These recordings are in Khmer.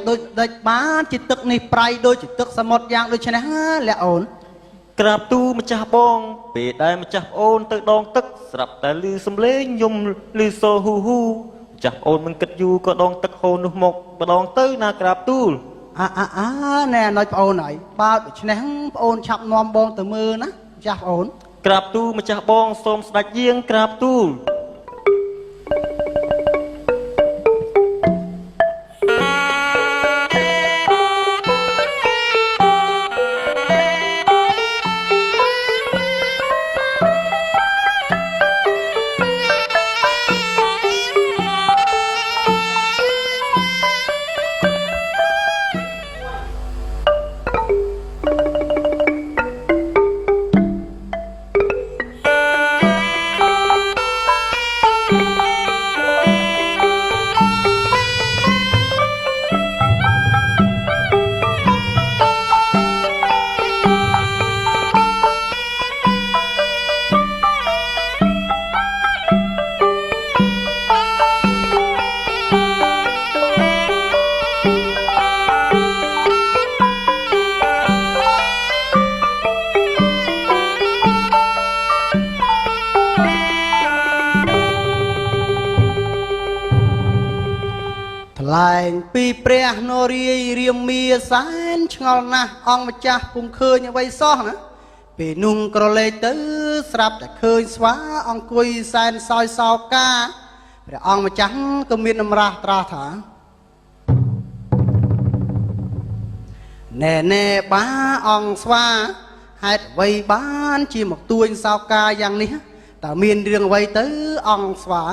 ដូចដាច់បានជាទឹកនេះប្រៃដូចជាទឹកសមុទ្រយ៉ាងដូចនេះលាក់អូនក្រាបទូម្ចាស់បងពេលដែលម្ចាស់អូនទៅដងទឹកស្រាប់តែឮសំឡេងយំឮសូរហ៊ូហ៊ូម្ចាស់អូនមិនគិតយូរក៏ដងទឹកហូរនោះមកម្ដងទៅណាក្រាបទូលណែណុយប្អូនហើយបើដូច្នេះប្អូនឆាប់នាំបងទៅមើលណាម្ចាស់ប្អូនក្រាបទូលម្ចាស់បងសូមស្ដេចយាងក្រាបទូលពីព្រះនរាយរាមាសែនឆ្ងល់ណាស់អង្គម្ចាស់ពុំឃើញអ្វីសោះណាពេលនោះក្រឡេកទៅស្រាប់តែឃើញស្វាអង្គុយសែនសោយសោកាព្រះអង្គម្ចាស់ក៏មានតម្រាស់ត្រាស់ថាណែបាអង្គស្វាហេតុអ្វីបានជាមកទួញសោកាយ៉ាងនេះតើមានរឿងអ្វីទៅអង្គស្វា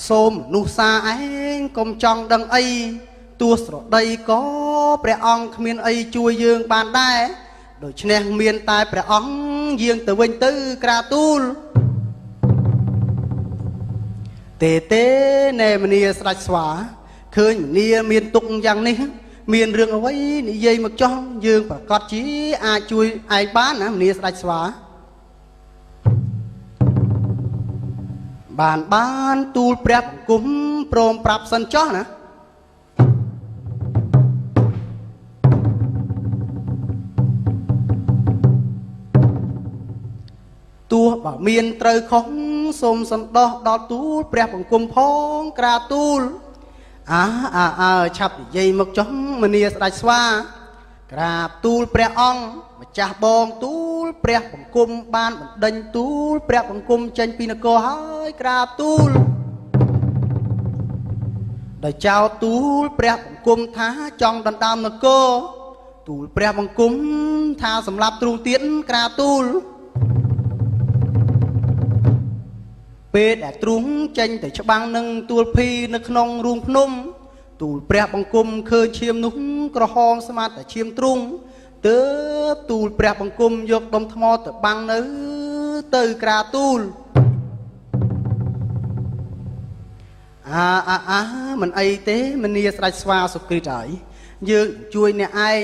សូមមនុស្សសាឯងកុំចង់ដឹងអីទោះស្រដីក៏ព្រះអង្គគ្មានអីជួយយើងបានដែរដូច្នេះមានតែព្រះអង្គយាងទៅវិញទៅក្រាទូលទេណែមនីស្ដេចស្វាឃើញមនីមានទុកយ៉ាងនេះមានរឿងអ្វីនិយាយមកចោះយើងប្រកាសជាអាចជួយឯងបានណាមនីស្ដេចស្វាបានទូលព្រះបង្គំព្រមប្រាប់សិនចោះណាទោះបើមានត្រូវខុសសូមសន្តោសដល់ទូលព្រះបង្គំផងក្រាទូលឆាប់និយាយមកចុះមនីស្ដេចស្វាក្រាបទូលព្រះអង្គម្ចាស់បងទូលព្រះបង្គំបានបណ្ដេញទូលព្រះបង្គំចេញពីនគរហើយក្រាបទូលដោយចោទទូលព្រះបង្គំថាចង់ដណ្ដើមនគរទូលព្រះបង្គំថាសម្លាប់ទ្រូងទៀតក្រាបទូលពេលដែលទ្រូងចេញទៅច្បាំងនឹងទួលភីនៅក្នុងរូងភ្នំទូលព្រះបង្គំឃើញឈាមនោះក្រហមស្មាតតែឈាមទ្រូងទើបទូលព្រះបង្គំយកដុំថ្មទៅបាំងនៅទៅក្រាទូលមិនអីទេមនីស្ដេចស្វាសុគ្រីតហើយយើងជួយអ្នកឯង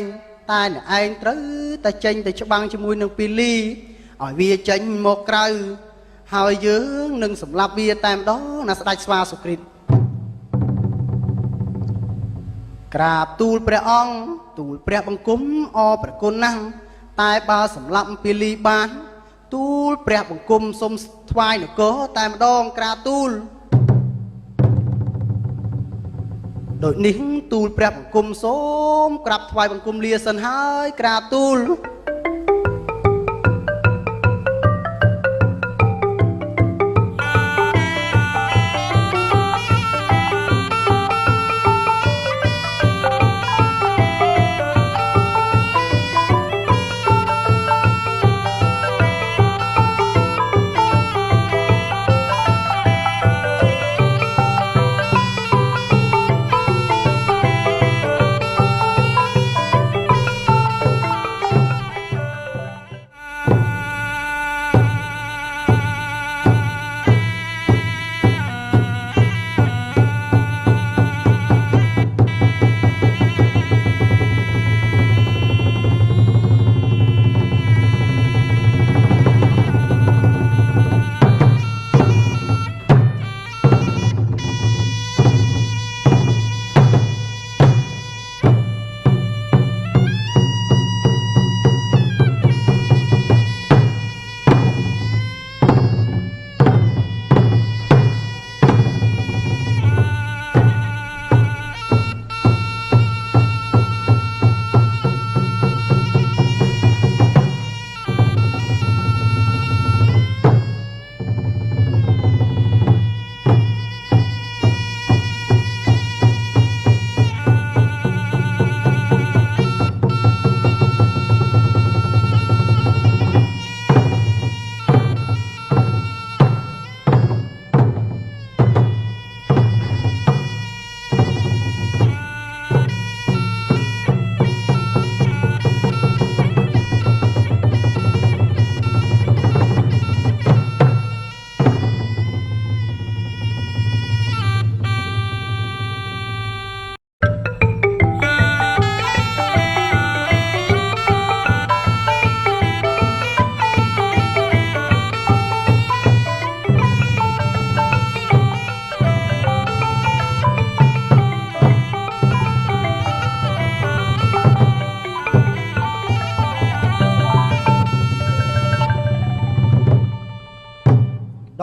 តែអ្នកឯងត្រូវតែចេញទៅច្បាំងជាមួយនឹងពីលីឲ្យវាចេញមកក្រៅហើយយើងនឹងសម្លាប់វាតែម្ដងណាស្ដេចស្វាសុគ្រីតក្រាបទូលព្រះអង្គទូលព្រះបង្គំអរព្រះគុណណាស់តែបើសម្លាប់ពីលីបានទូលព្រះបង្គំសូមថ្វាយនគរតែម្ដងក្រាបទូលដូចនេះទូលព្រះបង្គំសូមក្រាបថ្វាយបង្គំលាសិនហើយក្រាបទូល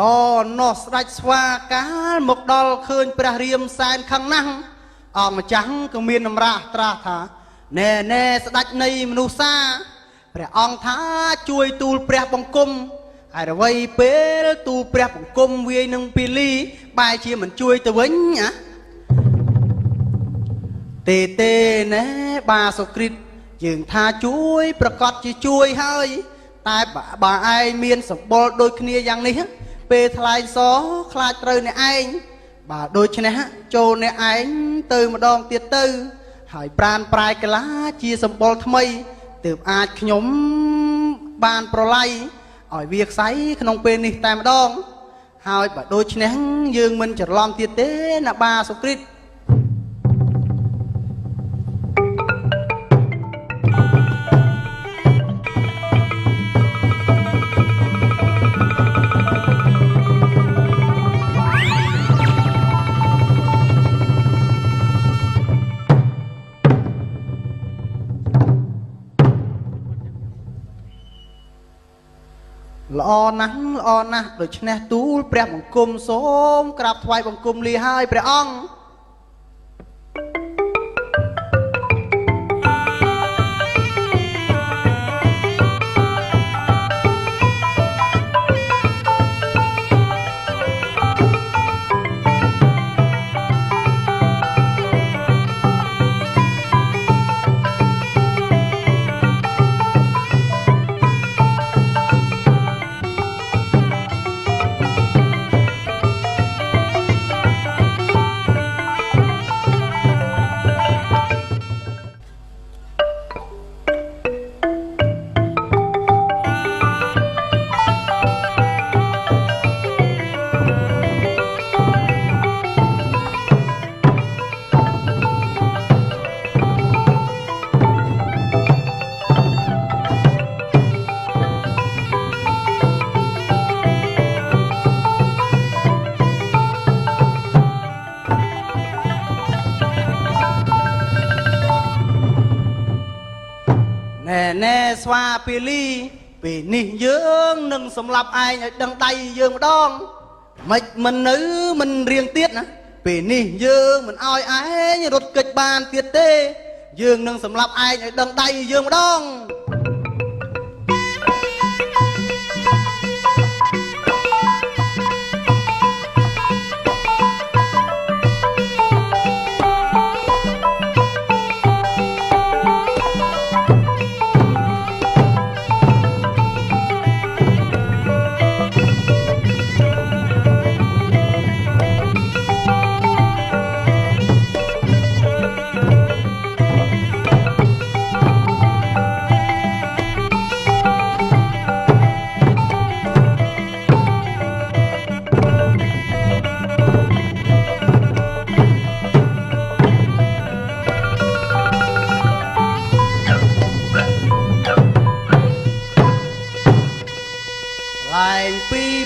ដល់នោះស្ដេចស្វាកាលមកដល់ឃើញព្រះរាមសែនខឹងណាស់អង្គម្ចាស់ក៏មានតម្រាស់ត្រាស់ថាណែណែស្ដេចនៃមនុស្សសាព្រះអង្គថាជួយទូលព្រះបង្គំហើយអ្វីពេលទូលព្រះបង្គំវាយនឹងពាលីបែរជាមិនជួយទៅវិញណាទេណែបាសុគ្រីតយើងថាជួយប្រកាសជាជួយហើយតែបើឯងមានសម្បុរដូចគ្នាយ៉ាងនេះពេលថ្លែងសខ្លាចត្រូវអ្នកឯងបើដូច្នេះចូលអ្នកឯងទៅម្ដងទៀតទៅហើយប្រានប្រែកលាជាសម្បុរថ្មីទើបអាចខ្ញុំបានប្រឡ័យឲ្យវាខ្សែក្នុងពេលនេះតែម្ដងហើយបើដូច្នេះយើងមិនច្រឡំទៀតទេណាបាសុគ្រីតល្អណាស់ដូច្នេះទូលព្រះបង្គំសូមក្រាបថ្វាយបង្គំលាហើយព្រះអង្គណែស្វាពាលីពេលនេះយើងនឹងសម្លាប់ឯងឲ្យដឹងដៃយើងម្ដងមិននៅមិនរៀងទៀតណាពេលនេះយើងមិនឲ្យឯងរត់គេចបានទៀតទេយើងនឹងសម្លាប់ឯងឲ្យដឹងដៃយើងម្ដង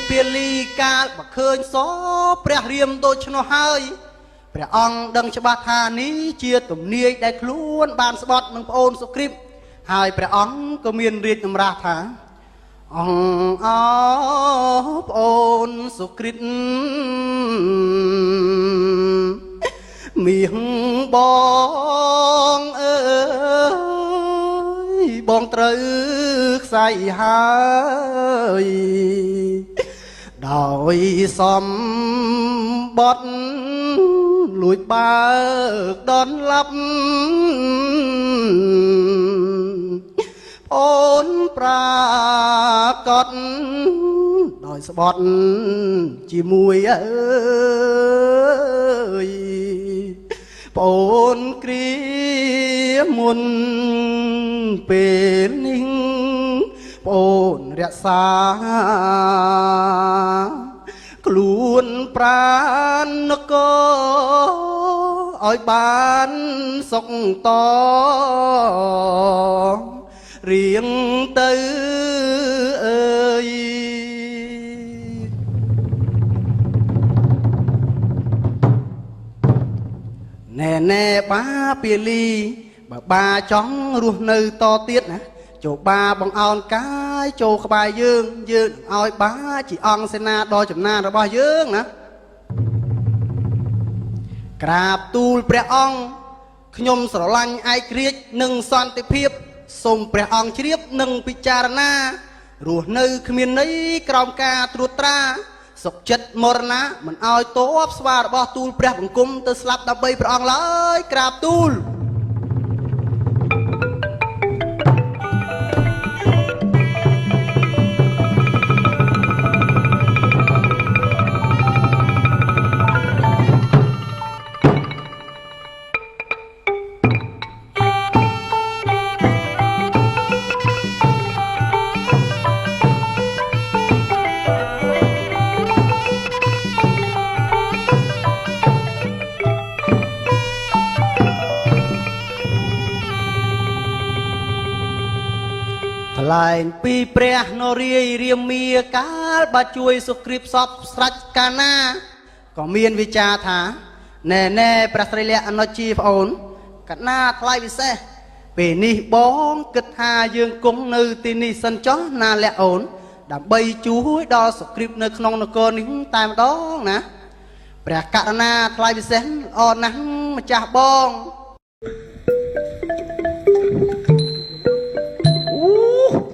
ពាលីកាលបើឃើញសព្រះរាមដូច្នោះហើយព្រះអង្គដឹងច្បាស់ថានេះជាទំនាយដែលខ្លួនបានស្បត់នឹងប្អូនសុគ្រីពហើយព្រះអង្គក៏មានរាជតម្រាស់ថាអង្គប្អូនសុគ្រីពមាងបងអើយបងត្រូវខ្សែហើយដោយសំបត់លួចបើកដនឡាប់អូនប្រាកដដោយស្បត់ជាមួយអើយប្អូនគ្រាមុនពេលនេះប្អូនរក្សាខ្លួនប្រាណនគរឲ្យបានសុខតរៀងទៅអើយណែបាពាលីបើបាចង់រស់នៅតទៀតណាចូលបាបង្អោនកាយ ចូលក្បែរយើងឲ្យបាជាអង្គសេនាដ៏ចំណានរបស់យើងណាក្រាបទូលព្រះអង្គខ្ញុំស្រឡាញ់ឯករាជ្យនិងសន្តិភាពសូមព្រះអង្គជ្រាបនិងពិចារណារស់នៅគ្មានន័យក្រោមការត្រួតត្រាសុខចិត្តមរណៈមិនឲ្យតបស្វារបស់ទូលព្រះបង្គំទៅស្លាប់ដើម្បីព្រះអង្គឡើយក្រាបទូលថ្លែងពីព្រះនរាយរាមាកាលបើជួយសុគ្រីពសពស្រាច់កាលណាក៏មានវិចារថាណែព្រះស្រីលក្ខអនុជាប្អូនកណាថ្លៃពិសេសពេលនេះបងគិតថាយើងគង់នៅទីនេះសិនចុះណាលក្ខអូនដើម្បីជួយដល់សុគ្រីពនៅក្នុងនគរនេះតែម្ដងណាព្រះករុណាថ្លៃពិសេសល្អណាស់ម្ចាស់បង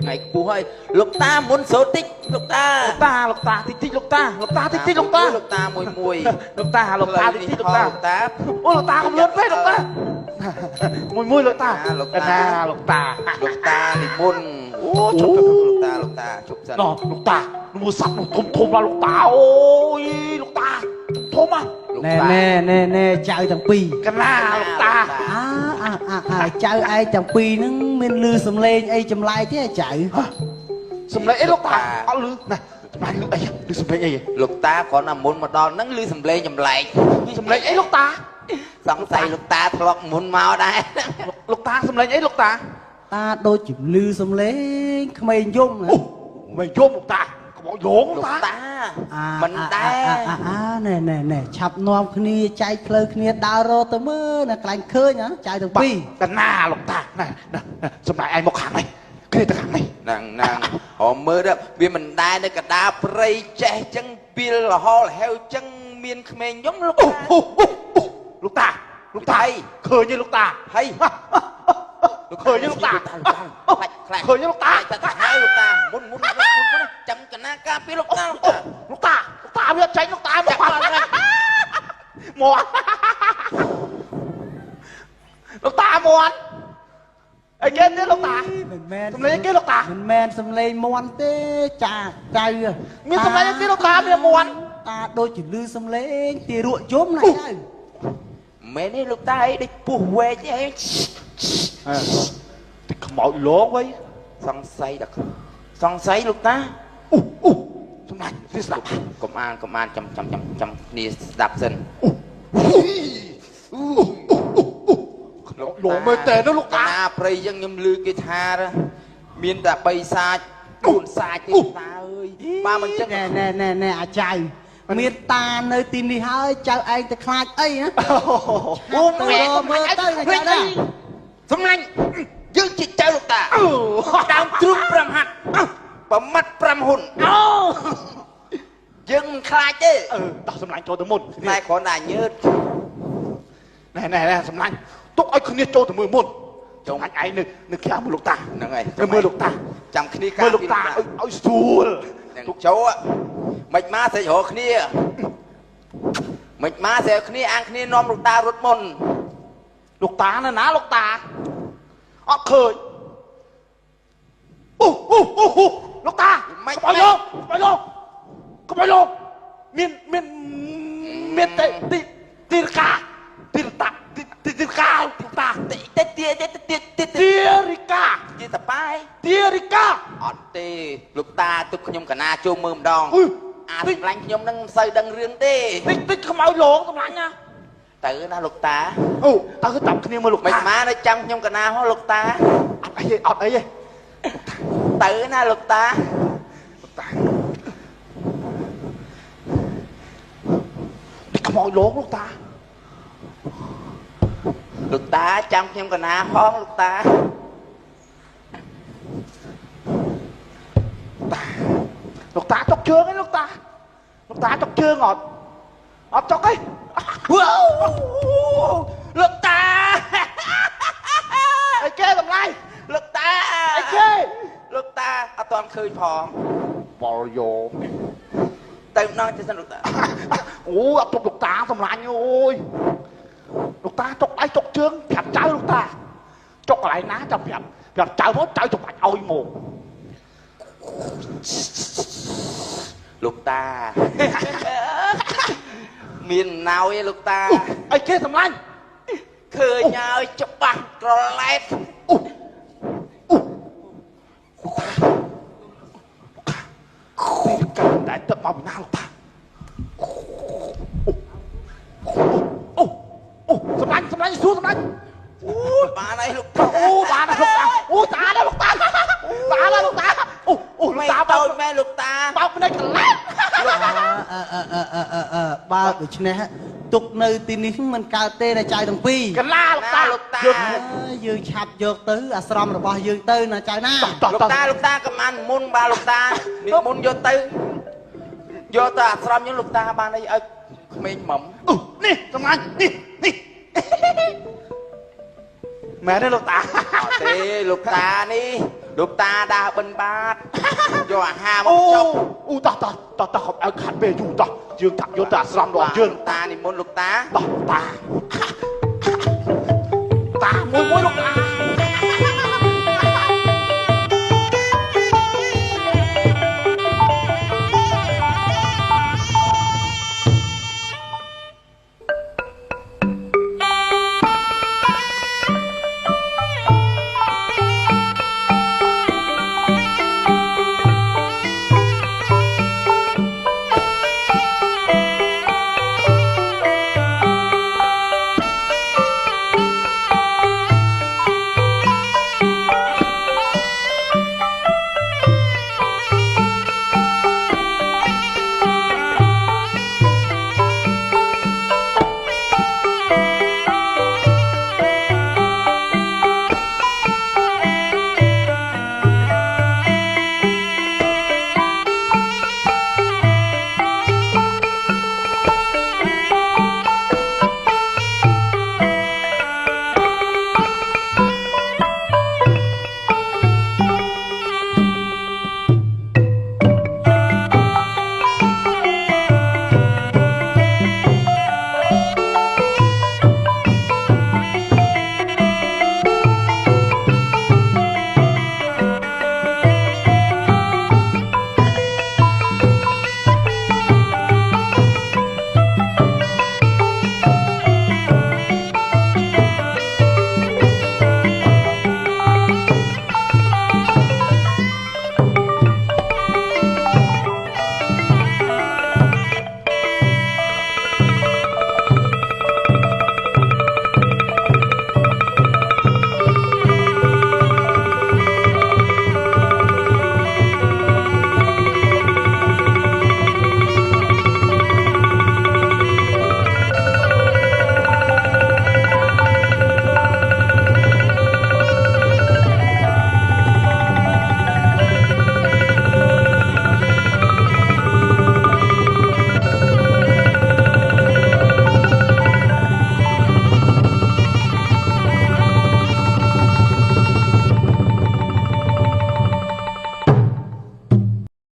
ngày cú hơi lục ta muốn số tích lục ta tích tích lục ta tích tích lục ta mùi mùi lục ta tích tích lục ta ô lục ta không lớn phết lục ta mùi mùi lục ta lục ta thì môn ô chụp lục ta chụp dần nó lục ta mua sắm thôm thôm là lục ta ôi lục ta thôm à nè chào thằng Pi cái na lục ta chào ai thằng Pi nó men lư sầm lên ai chầm lai thế chạy sầm lấy lục ta ao lư này lư sầm lấy gì lục ta có nằm muốn mà đòn nắng lư sầm lên chầm lại sầm lấy ấy lục ta sòng say lục ta thọt muốn mau đây lục ta sầm lấy ấy lục ta ta đôi chìm lư sầm lên không mày dung nữa mày dung lục ta bọn vốn lục ta mình ta nè chập nom kia chạy khơi kia đào rô tới mưa nè cành khơi nhá chạy thằng Pi cái na lục ta này sầm lại ai một hàng này cái này hàng này nàng họ mơ đó vì mình đai đây cả đá prey che chân pil là ho là heo chân miên khmer giống lục ta lục ta khơi như lục ta hay khơi như lục ta khơi như lục ta hai lục ta muốn chấm cả na ca pil lục ta biết tránh lục ta một phát này một lục ta một ai kia thế lục ta sầm lấy cái lục ta mình men sầm lên mòn thế chà trời miếng sầm lấy cái lục ta miếng mòn ta đôi chỉ lư sầm lên thì ruộng chốm này mấy này lục ta ấy đi bù quê chứ ấy thì không mọi lố quấy song say lục ta song này đi đạp công an chấm đi đạp dần lỗ mê tè nó lục ta na prey dân nhâm lư cái tha đó miên đã bay xa buồn xa chứ ta ơi ba mình chắc nè trời miên ta nơi tin đi hơi chào anh ta khai ấy á mẹ mơ tới này trời đó sông lanh dương chị chơi lục ta đam trúng pram hạt bấm mắt pram hồn dương khai chứ tao sông lanh cho tới môn này có là nhớ này sông lanh túc ai không biết cho từ mười môn trong anh ấy nực kia mưa lục ta mưa lục ta chẳng khi mưa lục ta ôi xùa túc cháu á mạch má sẽ hộ khi mạch má sẽ khi ăn khi nom lục ta rút môn lục ta nó ná lục ta khơi lục ta mày bay luôn miên tiền ca Tirika Tia tập bài Tirika tê lục ta tôi nhom cả na chôm mơm đòn thằng lanh nhom đang xây đang riêng tê tích không ao lỗ thằng lanh nha tự na lục ta tao cứ tập cái mưa lục ta má nó chăm nhom cả na hóa lục ta ấy gì tự na lục ta không ao lỗ lục ta lục ta chăm nhom cả na hóa lục ta លោកតាចុកជើងឯងលោកតាចុកជើងអត់ចុកឯងលោកតាអីគេតម្លៃ លោកតា អីគេ លោកតាអត់ទាន់ឃើញផង បលយោ ទៅម្ដងទៅសិនលោកតា អូអត់ទុកលោកតាសម្លាញ់អូយលោកតាចុកដៃចុកជើងប្រាប់ចៅលោកតាចុកកន្លែងណាចាំប្រាប់ចៅមកចៅចាំបាច់ឲ្យមក លោកតា មានណៅឯលោកតា អីគេសម្លាញ់ ឃើញហើយច្បាស់ក្រឡែត កាន់តែទឹកមកពីណាលោកតាសម្លាញ់សួរសម្លាញ់ អូយបានហើយលោកតា អូបានហើយលោកតាអូតាដល់លោកតាបានហើយលោកតាអូលោក មិន តា តូចមែនលោកតា បោកភ្នែកកន្លែង បើដូច្នេះទុកនៅទីនេះមិនកើតទេណាចៅទាំងពីរ កន្លាលោកតា លោកតា យើងឆាប់យកទៅអាស្រមរបស់យើងទៅណាចៅណា លោកតាកំអានមុនបាទលោកតានេះមុនយកទៅអាស្រមយើងលោកតាបានអីឲ្យក្មេងមុំ នេះសម្លាញ់នេះមែនទេលោកតា អត់ទេលោកតានេះលោកតាដើរបិណ្ឌបាតយកអាហារមកចុក អូតោះកុំឲ្យខាត់ពេលយូរតោះយើងដាក់យកទៅអាស្រមរបស់យើង តានិមន្តលោកតា តោះតាមួយលោកតា